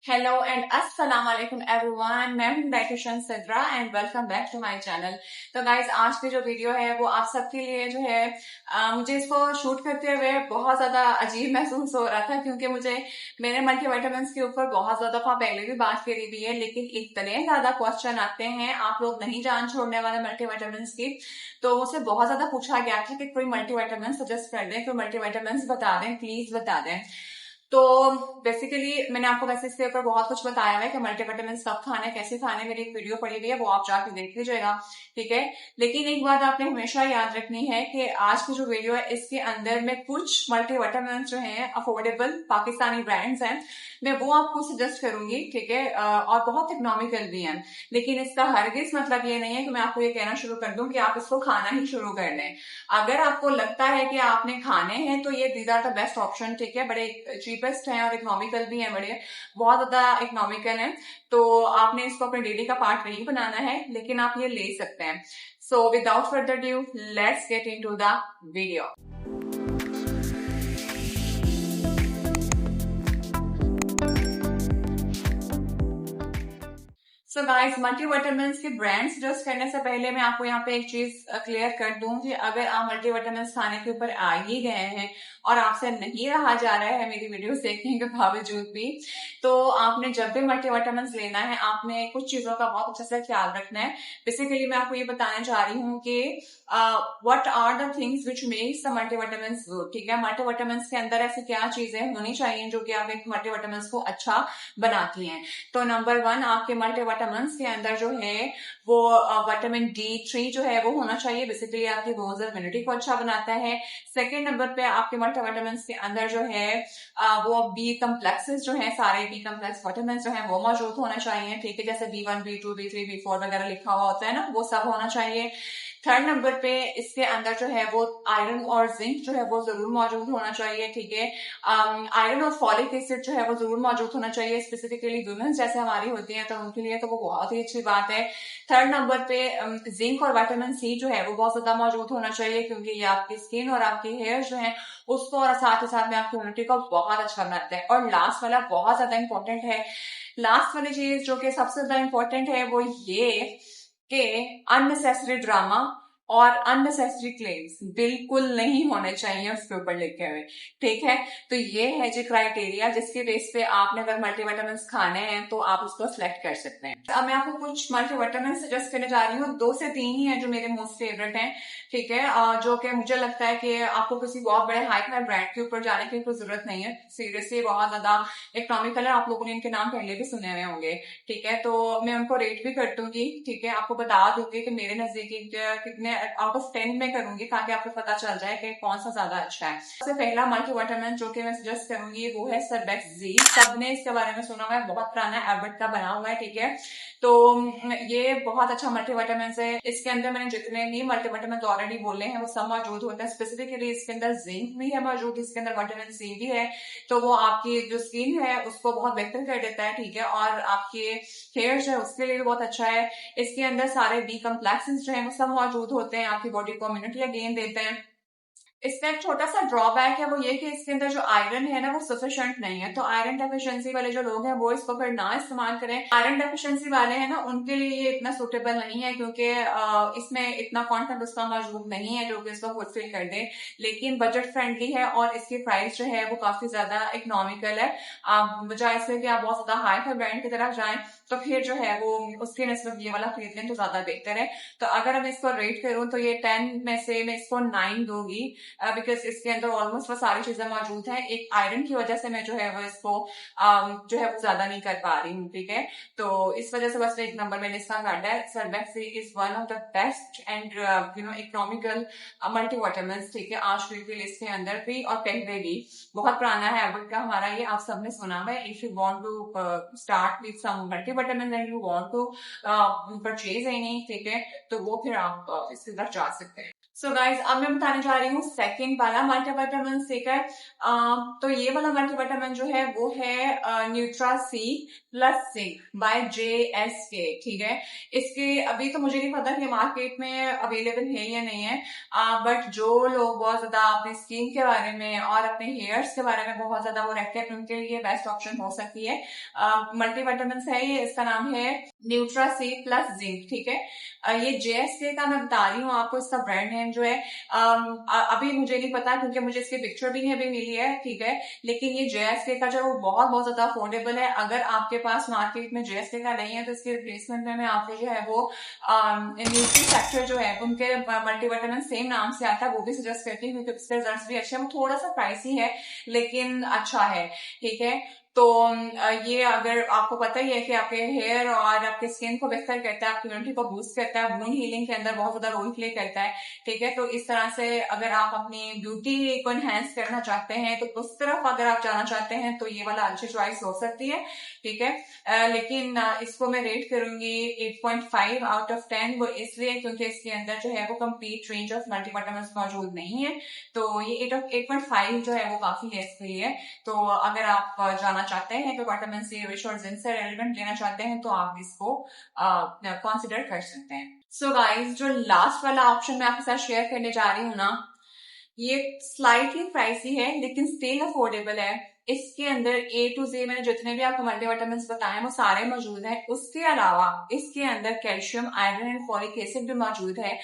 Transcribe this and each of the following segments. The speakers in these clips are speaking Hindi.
हेलो एंड अस्सलाम वालेकुम एवरीवन। मैं हूं dietitian Sidra and welcome back to my channel. तो गाइज आज की जो वीडियो है वो आप सबके लिए जो है मुझे इसको शूट करते हुए बहुत ज्यादा अजीब महसूस हो रहा था क्योंकि मुझे मेरे मल्टीविटामिन के ऊपर बहुत ज्यादा दफा पहले भी बात करी हुई है, लेकिन इतने ज्यादा क्वेश्चन आते हैं, आप लोग नहीं जान छोड़ने वाले मल्टीविटामिन की। तो मुझसे बहुत ज्यादा पूछा गया था कि कोई मल्टीविटामिन सजेस्ट कर दें, कोई मल्टीविटामिन बता दें, प्लीज बता दें। तो बेसिकली मैंने आपको वैसे इसके ऊपर बहुत कुछ बताया है कि मल्टीविटामिन कब खाने, कैसे खाने, मेरी एक वीडियो पड़ी हुई है, वो आप जाके देख लीजिएगा, ठीक है। लेकिन एक बात आपने हमेशा याद रखनी है कि आज की जो वीडियो है इसके अंदर में कुछ मल्टीविटामिन जो है अफोर्डेबल पाकिस्तानी ब्रांड्स हैं, मैं वो आपको सजेस्ट करूंगी, ठीक है। और बहुत इकोनॉमिकल भी हैं, लेकिन इसका हरगिज मतलब ये नहीं है कि मैं आपको ये कहना शुरू कर दूं कि आप इसको खाना ही शुरू कर लें। अगर आपको लगता है कि आपने खाने हैं तो ये these are the best option, ठीक है। बड़े चीपेस्ट हैं और इकोनॉमिकल भी हैं, बड़े बहुत ज्यादा इकोनॉमिकल हैं। तो आपने इसको अपने डेली का पार्ट नहीं बनाना है, लेकिन आप ये ले सकते हैं। So without further due let's get into the video. So guys, multivitamin के ब्रांड सजेस्ट करने से पहले मैं आपको यहाँ पे एक चीज क्लियर कर दूं कि अगर आप मल्टीविटामिन खाने के ऊपर आ ही गए हैं और आपसे नहीं रहा जा रहा है मेरी वीडियोस देखने के बावजूद भी, तो आपने जब भी मल्टीविटामिन लेना है आपने कुछ चीजों का बहुत अच्छे से ख्याल रखना है। बेसिकली मैं आपको ये बताने जा रही हूँ कि what are the things which makes the multivitamin good, ठीक है। मल्टीविटामिन के अंदर ऐसी क्या चीजें होनी चाहिए जो कि आप एक मल्टीविटामिन को अच्छा बनाती हैं। तो नंबर वन, आपके मल्टीविटामिन के अंदर जो है वो विटामिन D3 जो है वो होना चाहिए। बेसिकली आपकी बोन्स इम्यूनिटी को अच्छा बनाता है। सेकेंड नंबर पे आपके मल्टीविटामिन के अंदर जो है वो बी कम्प्लेक्सेस जो है, सारे बी कम्प्लेक्स विटामिन जो है वो मौजूद होना चाहिए, ठीक है। जैसे B1, B2, B3, B4 वगैरह लिखा हुआ होता है ना, वो सब होना चाहिए। थर्ड नंबर पे इसके अंदर जो है वो आयरन और जिंक जो है वो जरूर मौजूद होना चाहिए, ठीक है। आयरन और फॉलिक एसिड जो है वो जरूर मौजूद होना चाहिए, स्पेसिफिकली वुमेन्स जैसे हमारी होती हैं तो उनके लिए तो वो बहुत ही अच्छी बात है। थर्ड नंबर पे जिंक और विटामिन सी जो है वो बहुत ज्यादा मौजूद होना चाहिए, क्योंकि ये आपकी स्किन और आपके हेयर जो है उसको और साथ ही साथ में आपकी इम्यूनिटी को बहुत अच्छा बनाता है। और लास्ट वाला बहुत ज्यादा इंपॉर्टेंट है, लास्ट वाली चीज जो कि सबसे ज्यादा इंपॉर्टेंट है वो ये कि अननेसेसरी ड्रामा और अननेसेसरी क्लेम्स बिल्कुल नहीं होने चाहिए उसके ऊपर लिखे हुए, ठीक है। तो ये है जो क्राइटेरिया जिसके बेस पे आपने अगर मल्टीविटामिन खाने हैं तो आप उसको सिलेक्ट कर सकते हैं। अब मैं आपको कुछ मल्टीविटामिन सजेस्ट करने जा रही हूँ, दो से तीन ही है जो मेरे मोस्ट फेवरेट हैं, ठीक है। जो कि मुझे लगता है कि आपको किसी बहुत बड़े हाई फाई ब्रांड के ऊपर जाने की कोई जरूरत नहीं है। सीरियसली बहुत ज्यादा इकोनॉमिकल है, आप लोगों ने इनके नाम पहले भी सुने हुए होंगे, ठीक है। तो मैं उनको रेट भी कर दूंगी, ठीक है। आपको बता दूंगी कि मेरे नजदीक कितने आउट ऑफ 10 में करूंगी, ताकि आपको पता चल जाए कि कौन सा ज्यादा अच्छा है। सबसे पहला मल्टीविटामिन जो कि मैं सजेस्ट करूंगी वो है सर्बेक्स जी। सबने इसके बारे में सुना हुआ है, बहुत पुराना एबट का बना हुआ है, ठीक है। तो ये बहुत अच्छा मल्टीविटामिन है। इसके अंदर मैंने जितने भी मल्टीविटामिन ऑलरेडी बोले हैं वो सब मौजूद होते हैं। स्पेसिफिकली इसके अंदर जिंक भी है मौजूद, इसके अंदर विटामिन सी भी है, तो वो आपकी जो स्किन है उसको बहुत बेहतर कर देता है, ठीक है। और आपके हेयर जो है उसके लिए भी बहुत अच्छा है। इसके अंदर सारे बी कम्प्लेक्सेस जो है वो सब मौजूद होते हैं, आपकी बॉडी को इम्यूनिटी गेन देते हैं। इसका एक छोटा सा ड्रॉबैक है, वो ये कि इसके अंदर जो आयरन है ना वो सफिशिएंट नहीं है, तो आयरन डेफिशिएंसी वाले जो लोग हैं वो इसको फिर ना इस्तेमाल करें। आयरन डेफिशिएंसी वाले हैं ना उनके लिए ये इतना सुटेबल नहीं है, क्योंकि इसमें इतना कंटेंट उसका मौजूद नहीं है जो कि इसको फुलफिल कर दे। लेकिन बजट फ्रेंडली है और इसकी प्राइस जो है वो काफी ज्यादा इकोनॉमिकल है। बजाय इससे कि आप बहुत ज्यादा हाई फाई ब्रांड की तरफ जाएं तो फिर जो है वो उसके नस्बत ये वाला खरीद लें तो ज्यादा बेहतर है। तो अगर मैं इसको रेट करूं तो ये 10 में से मैं इसको 9 दूंगी, बिकॉज इसके अंदर ऑलमोस्ट वो सारी चीजें मौजूद हैं। एक आयरन की वजह से मैं जो है वो इसको जो है वो ज्यादा नहीं कर पा रही हूँ, ठीक है। तो इस वजह से बस एक नंबर मैंने इसका काटा है। Surbex is one of the best and economical multivitamin, ठीक है। आज की लिस्ट के अंदर भी और पहले भी बहुत पुराना है एबट का हमारा, ये आप सबने सुना हुआ है। If you want to start with some multivitamin and you want to purchase any, ठीक है, तो वो फिर आप इसकी तरफ जा सकते हैं। सो गाइज अब मैं बताने जा रही हूँ सेकंड वाला मल्टीविटामिन सी का। तो ये वाला मल्टीविटामिन जो है वो है Nutra C plus zinc by JSK। ठीक है, इसके अभी तो मुझे नहीं पता कि मार्केट में अवेलेबल है या नहीं है, बट जो लोग बहुत ज्यादा अपनी स्किन के बारे में और अपने हेयर्स के बारे में बहुत ज्यादा वो रखते हैं उनके लिए बेस्ट ऑप्शन हो सकती है। मल्टीविटामिन है ये, इसका नाम है न्यूट्रा सी प्लस जिंक। ठीक है, ये JSK का मैं बता रही हूँ आपको, इसका ब्रांड नेम जो है अभी मुझे नहीं पता क्योंकि मुझे इसकी पिक्चर भी नहीं अभी मिली है। ठीक है, लेकिन ये JSK का जो है वो बहुत बहुत ज्यादा अफोर्डेबल है। अगर आपके पास मार्केट में JSK का नहीं है तो इसके रिप्लेसमेंट में मैं आपको जो है वो न्यूट्री फैक्टर जो है उनके मल्टीविटामिन सेम नाम से आता है वो भी सजेस्ट करती हूँ क्योंकि उसके रिजल्ट भी अच्छे हैं। वो थोड़ा सा प्राइसी है लेकिन अच्छा है। ठीक है, तो ये अगर आपको पता ही है कि आपके हेयर और आपके स्किन को बेहतर करता है, आपकी इम्यूनिटी को बूस्ट करता है, वुंड हीलिंग के अंदर बहुत ज्यादा रोल प्ले करता है। ठीक है, तो इस तरह से अगर आप अपनी ब्यूटी को एनहेंस करना चाहते हैं तो उस तरफ अगर आप जाना चाहते हैं तो ये वाला अच्छी चॉइस हो सकती है। ठीक है, लेकिन इसको मैं रेट करूंगी 8.5 आउट ऑफ 10। वो इसलिए क्योंकि इसके अंदर जो है वो कंप्लीट रेंज ऑफ मल्टीविटामिन मौजूद नहीं है, तो ये 8.5 जो है वो काफी है इसके लिए। तो अगर आप जाना चाहते हैं तो विटामिन सी रिच और जिंक से रेलिवेंट लेना चाहते हैं तो आप इसको कंसिडर कर सकते हैं। सो गाइस, जो लास्ट वाला ऑप्शन मैं आपके साथ शेयर करने जा रही हूँ ना, ये स्लाइटली प्राइसी है लेकिन स्टिल अफोर्डेबल है। इसके अंदर A to Z मैंने जितने भी आपको मल्टीविटामिन बताए हैं वो सारे मौजूद हैं। उसके अलावा इसके अंदर calcium, iron and folic acid भी मौजूद है।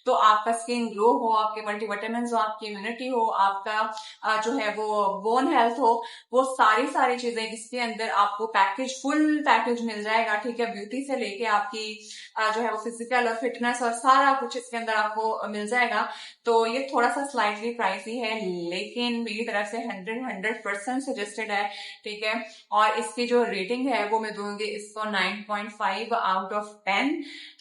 तो आपका स्किन ग्लो हो, आपके मल्टीविटामिन हो, आपकी इम्यूनिटी हो, आपका जो है वो बोन हेल्थ हो, वो सारी चीजें इसके अंदर आपको फुल पैकेज मिल जाएगा। ठीक है, ब्यूटी से लेके आपकी जो है वो फिजिकल और फिटनेस और सारा कुछ इसके अंदर आपको मिल जाएगा। तो ये थोड़ा सा स्लाइटली प्राइसी है लेकिन मेरी तरफ से 100% सजेस्टेड है। ठीक है, और इसकी जो रेटिंग है वो मैं दूंगी इसको 9.5 आउट ऑफ 10।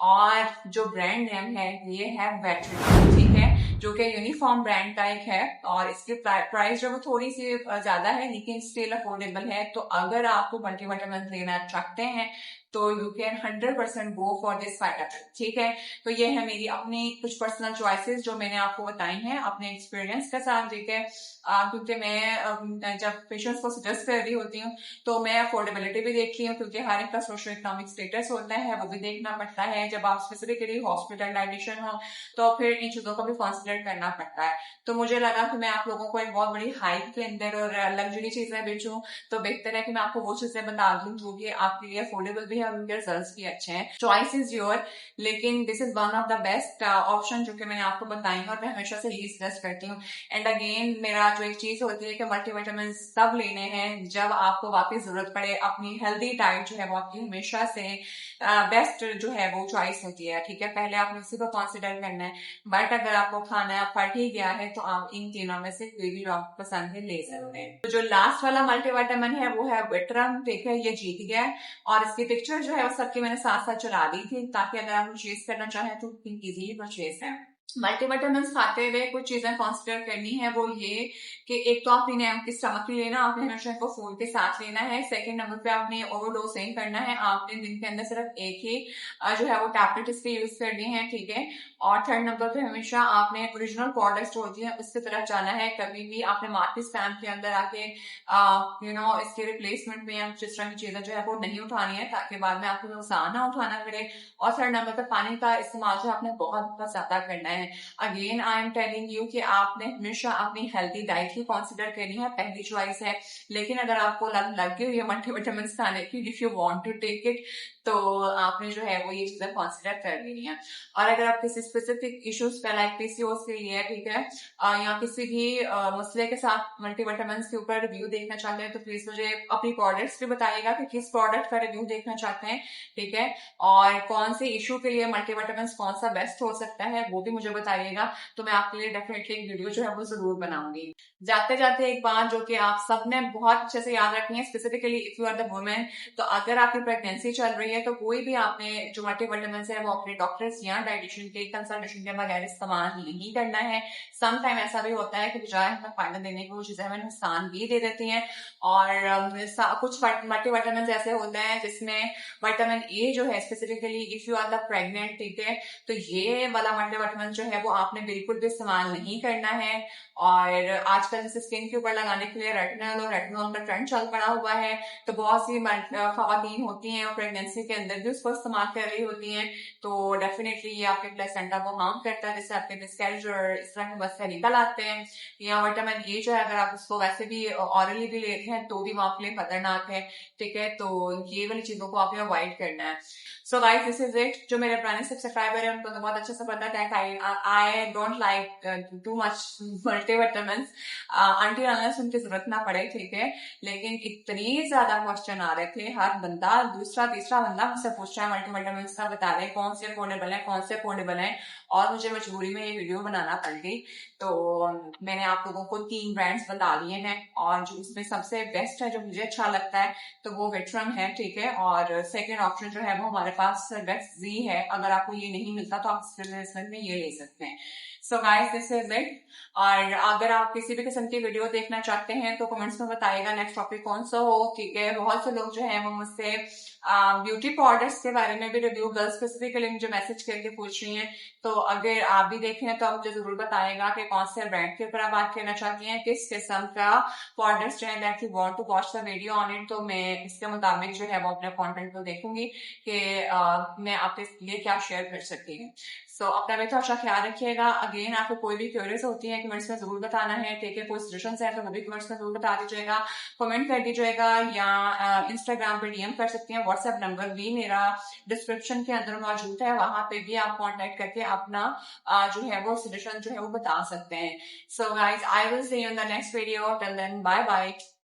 और जो ब्रांड नेम है ये है वेटरी। ठीक है, जो कि यूनिफॉर्म ब्रांड का एक है और इसकी प्राइस जो वो थोड़ी सी ज्यादा है लेकिन स्टिल अफोर्डेबल है। तो अगर आपको मल्टीविटामिन लेना चाहते हैं तो you can 100% go for this vitamin. ठीक है, तो ये है मेरी अपनी कुछ पर्सनल चॉइसेस जो मैंने आपको बताई हैं अपने एक्सपीरियंस के साथ। ठीक है, क्योंकि मैं जब पेशेंट्स को सजेस्ट कर रही होती हूँ तो मैं अफोर्डेबिलिटी भी देखती हूँ क्योंकि हर एक का सोशो इकोनॉमिक स्टेटस होता है, वो भी देखना पड़ता है। जब आप स्पेसिफिकली हॉस्पिटलाइजेशन हो तो फिर इन चीजों को भी कंसिडर करना पड़ता है। तो मुझे लगा कि मैं आप लोगों को एक बहुत बड़ी हाइप के अंदर और लग्जरी चीजें बेचूं तो बेहतर है कि मैं आपको वो चीजें बता दूं जो कि आपके लिए अफोर्डेबल भी है और उनके रिजल्ट भी अच्छे हैं। चॉइस इज योर, लेकिन this is one of the best option जो कि मैंने आपको बताई है और मैं हमेशा से यही सजेस्ट करती हूँ। एंड अगेन मेरा जो एक चीज होती है कि मल्टीविटामिन तब लेने हैं जब आपको वापस जरूरत पड़े। अपनी हेल्दी डाइट जो है वो आपकी हमेशा से बेस्ट जो है वो चॉइस होती है। ठीक है, पहले आपने उसी को कंसिडर करना है, बट अगर आपको खाना है फट ही गया है तो आप इन तीनों में से कोई भी आप पसंद है ले सकते हैं। तो जो लास्ट वाला मल्टीविटामिन है वो है विट्रम। ठीक है, ये जीत गया है और इसकी पिक्चर जो है वो सबकी मैंने साथ साथ चला दी थी ताकि अगर आप परचेज करना चाहें तो इजीली परचेज है। मल्टीविटामिन खाते हुए कुछ चीजें कंसिडर करनी है, वो ये कि एक तो आपने आपकी स्टमक ही लेना, आपने हमेशा इनको फूड के साथ लेना है। सेकंड नंबर पे आपने ओवरडोज नहीं करना है, आपने दिन के अंदर सिर्फ एक ही जो है वो टैबलेट इसके यूज करनी है। ठीक है, और थर्ड नंबर पे हमेशा आपने ओरिजिनल प्रोडक्ट्स जो होती है उसकी तरफ जाना है। कभी भी आपने मार्केट स्पैम के अंदर आके इसके रिप्लेसमेंट में या जिस तरह की चीजें जो है वो नहीं उठानी है ताकि बाद में आपको नुकसान ना उठाना पड़े। और थर्ड नंबर पे पानी का इस्तेमाल जो आपने बहुत ज्यादा करना है। Again I am telling you कि आपने हमेशा अपनी हेल्दी डाइट ही कंसिडर करनी है, पहली चॉइस है। लेकिन अगर आपको लग गई हुई है मल्टीविटामिन खाने की, if you want to take it, तो आपने जो है वो ये चीजें कंसिडर कर लेनी है। और अगर आप किसी स्पेसिफिक इश्यूज पे लाइक PCOS के लिए, ठीक है, या किसी भी मसले के साथ मल्टीविटामिन के ऊपर रिव्यू देखना चाहते हैं तो प्लीज मुझे अपनी प्रोडक्ट्स भी बताइएगा कि किस प्रोडक्ट का रिव्यू देखना चाहते हैं। ठीक है, और कौन से इशू के लिए मल्टीविटामिन कौन सा बेस्ट हो सकता है वो भी मुझे बताइएगा, तो मैं आपके लिए डेफिनेटली एक वीडियो जो है वो जरूर बनाऊंगी। जाते जाते एक बात जो कि आप सबने बहुत अच्छे से याद रखनी है, specifically if you are the women, तो अगर आपकी प्रेगनेंसी चल रही है तो कोई भी आपने जो मल्टीविटामिन है वो अपने डॉक्टर्स या डाइटिशियन के कंसल्टेशन के बगैर इस्तेमाल नहीं करना है। सम टाइम ऐसा भी होता है कि बजाय हमें फायदा देने की वो चीजें हमें नुकसान भी दे देती हैं। और कुछ मल्टीविटामिन ऐसे होते हैं जिसमें विटामिन ए जो है specifically if you are the pregnant, ठीक है, तो ये वाला मल्टीविटामिन जो है वो आपने बिल्कुल भी इस्तेमाल नहीं करना है। और आजकल जैसे स्किन के ऊपर लगाने के लिए रेटिनॉल और रेटिनॉल का ट्रेंड चल पड़ा हुआ है, तो बहुत सी खवातीन होती हैं और प्रेगनेंसी के अंदर भी उसको इस्तेमाल कर रही होती हैं, तो डेफिनेटली ये आपके प्लेसेंटा को हार्म करता है, जैसे आपके मिसकैरेज और इस तरह के मसले निकल आते हैं। या विटामिन ए जो है अगर आप उसको वैसे भी ऑरली भी लेते हैं तो भी वो आपके लिए खतरनाक है, ठीक है, तो ये वाली चीजों को आपने अवॉइड करना है। So guys this is it. जो मेरे पुराने सब्सक्राइबर है उनको तो बहुत अच्छे से पता है I don't like too much multivitamin until unless उनकी जरूरत ना पड़े, ठीक है। लेकिन इतनी ज्यादा क्वेश्चन आ रहे थे, हर बंदा दूसरा तीसरा बंदा मुझसे पूछ रहा है मल्टीविटामिन का बता रहे कौन से अफोर्डेबल है, कौन से अफोर्डेबल है, और मुझे मजबूरी में ये वीडियो बनाना पड़ गई। तो मैंने आप लोगों को 3 ब्रांड्स बता दिए हैं, और जो इसमें सबसे बेस्ट है जो मुझे अच्छा लगता है तो वो विट्रम है, ठीक है। और सेकेंड ऑप्शन जो है वो हमारे पास बेस्ट जी है। अगर आपको ये नहीं मिलता तो आप रिप्लेसमेंट में ये ले सकते हैं। So guys this is it. और अगर आप किसी भी किस्म की वीडियो देखना चाहते हैं तो कमेंट्स में बताइएगा नेक्स्ट टॉपिक कौन सा हो, ठीक है। बहुत से लोग जो है वो मुझसे ब्यूटी प्रोडक्ट्स के बारे में भी रिव्यू गर्ल्स स्पेसिफिकली मुझे मैसेज करके पूछ रही हैं, तो अगर आप भी देखें तो आप मुझे जरूर बताएगा कि कौन से ब्रांड के ऊपर आप बात करना चाहती हैं, किस किस्म का प्रोडक्ट्स जो है that you want to watch the video on it, तो मैं इसके मुताबिक जो है वो अपने कंटेंट को देखूंगी कि मैं आपके लिए क्या शेयर कर सकती हूँ। सो अपना भी तो अच्छा ख्याल रखिएगा। अगेन आपको कोई भी क्वेरीज होती है कमेंट्स में जरूर बताना है, ठीक है। कोई सजेशन है तो वो भी कमेंट्स में जरूर बता दीजिएगा, कमेंट कर दीजिएगा, या इंस्टाग्राम पे डीएम कर सकते हैं। व्हाट्सएप नंबर भी मेरा डिस्क्रिप्शन के अंदर मौजूद है, वहां पे भी आप कॉन्टेक्ट करके अपना जो है वो सजेशन जो है वो बता सकते हैं। So guys I will see you in the next video, till then bye bye.